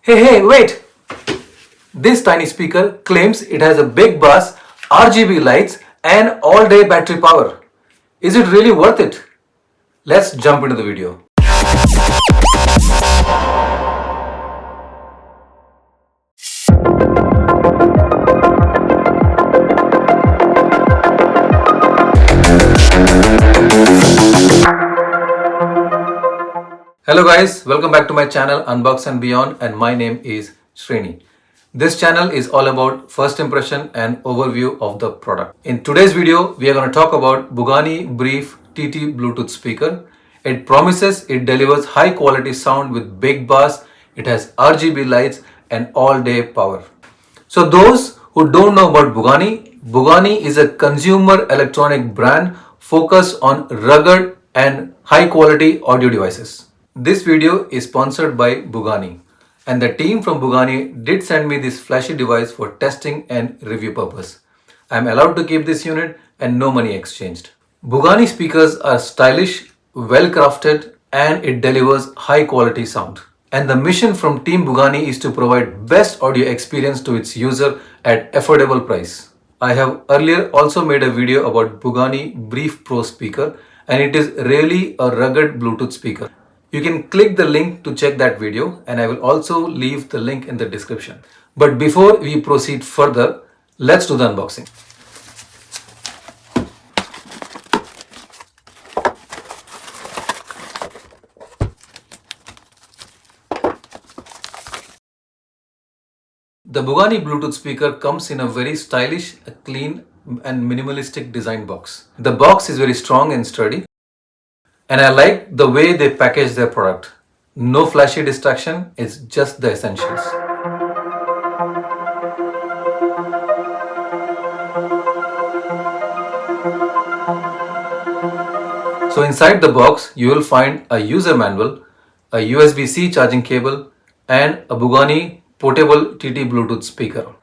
Hey, wait! This tiny speaker claims it has a big bass, RGB lights, and all day battery power. Is it really worth it? Let's jump into the video. Hello guys, welcome back to my channel Unbox and Beyond, and my name is Srini. This channel is all about first impression and overview of the product. In today's video, we are going to talk about BUGANi Brief TT Bluetooth speaker. It promises it delivers high quality sound with big bass, it has RGB lights and all day power. So those who don't know about BUGANi is a consumer electronic brand focused on rugged and high quality audio devices. This video is sponsored by BUGANi, and the team from BUGANi did send me this flashy device for testing and review purpose. I am allowed to keep this unit and no money exchanged. BUGANi speakers are stylish, well crafted, and it delivers high quality sound. And the mission from Team BUGANi is to provide best audio experience to its user at affordable price. I have earlier also made a video about BUGANi Brief Pro speaker, and it is really a rugged Bluetooth speaker. You can click the link to check that video, and I will also leave the link in the description. But before we proceed further, let's do the unboxing. The BUGANi Bluetooth speaker comes in a very stylish, clean and minimalistic design box. The box is very strong and sturdy, and I like the way they package their product. No flashy distraction, it's just the essentials. So inside the box, you will find a user manual, a USB-C charging cable, and a BUGANi portable TT Bluetooth speaker.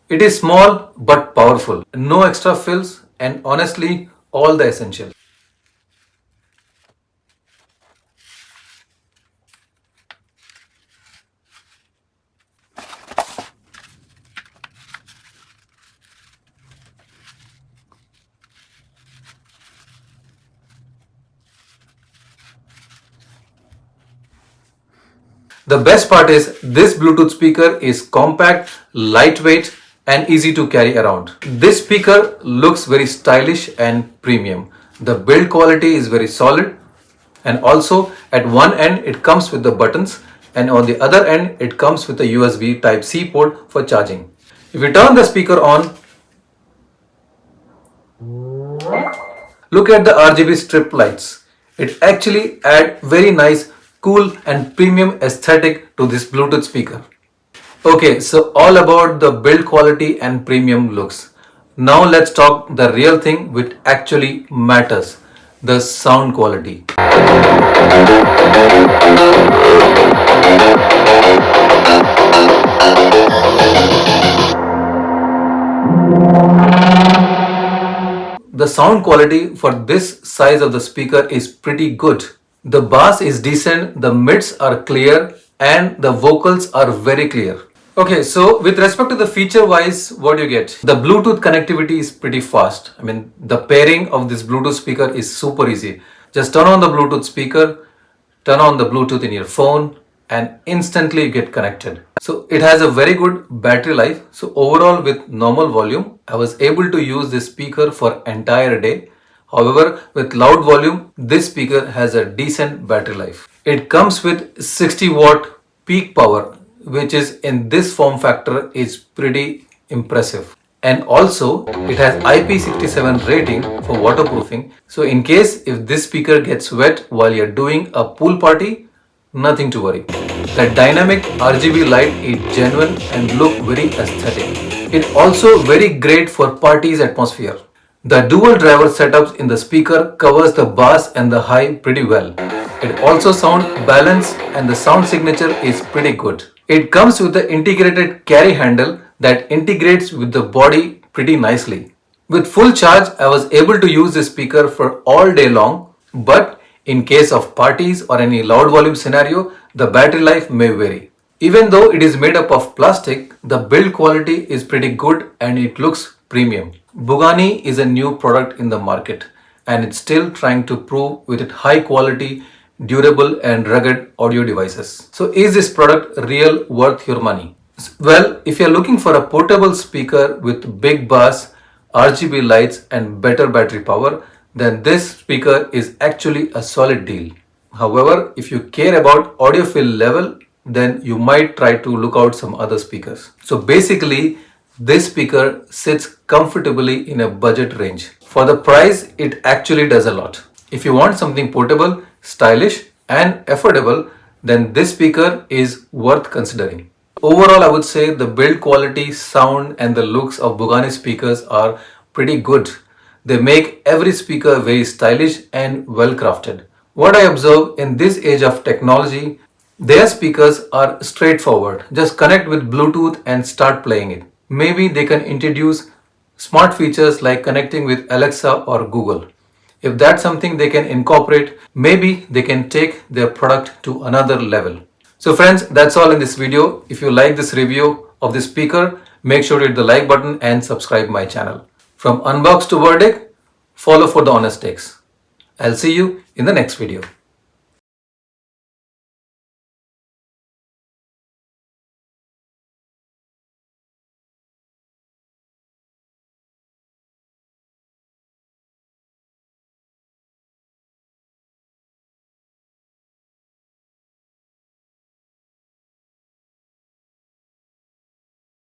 It is small but powerful, no extra fills, and honestly, all the essentials. The best part is this Bluetooth speaker is compact, lightweight, and easy to carry around. This speaker looks very stylish and premium. The build quality is very solid, and also at one end it comes with the buttons, and on the other end it comes with a USB Type-C port for charging. If you turn the speaker on, look at the RGB strip lights. It actually adds very nice, cool and premium aesthetic to this Bluetooth speaker. Okay, so all about the build quality and premium looks. Now let's talk the real thing which actually matters, the sound quality. The sound quality for this size of the speaker is pretty good. The bass is decent, the mids are clear, and the vocals are very clear. Okay, so with respect to the feature wise, what do you get? The Bluetooth connectivity is pretty fast. I mean, the pairing of this Bluetooth speaker is super easy. Just turn on the Bluetooth speaker, turn on the Bluetooth in your phone, and instantly you get connected. So it has a very good battery life. So overall, with normal volume, I was able to use this speaker for entire day. However, with loud volume, this speaker has a decent battery life. It comes with 60 watt peak power, which is in this form factor is pretty impressive. And also it has IP67 rating for waterproofing. So in case if this speaker gets wet while you're doing a pool party, nothing to worry. The dynamic RGB light is genuine and look very aesthetic. It also very great for parties atmosphere. The dual driver setup in the speaker covers the bass and the high pretty well. It also sounds balanced and the sound signature is pretty good. It comes with the integrated carry handle that integrates with the body pretty nicely. With full charge, I was able to use this speaker for all day long, but in case of parties or any loud volume scenario, the battery life may vary. Even though it is made up of plastic, the build quality is pretty good and it looks premium. BUGAni is a new product in the market and it's still trying to prove with its high quality, durable and rugged audio devices. So is this product real worth your money? Well, if you're looking for a portable speaker with big bass, RGB lights and better battery power, then this speaker is actually a solid deal. However, if you care about audiophile level, then you might try to look out some other speakers. So basically, this speaker sits comfortably in a budget range. For the price, it actually does a lot. If you want something portable, stylish and affordable, then this speaker is worth considering. Overall, I would say the build quality, sound and the looks of BUGAni speakers are pretty good. They make every speaker very stylish and well crafted. What I observe in this age of technology, their speakers are straightforward. Just connect with Bluetooth and start playing it. Maybe they can introduce smart features like connecting with Alexa or Google. If that's something they can incorporate, maybe they can take their product to another level. So friends, that's all in this video. If you like this review of this speaker, make sure to hit the like button and subscribe my channel. From unbox to verdict, follow for the honest takes. I'll see you in the next video.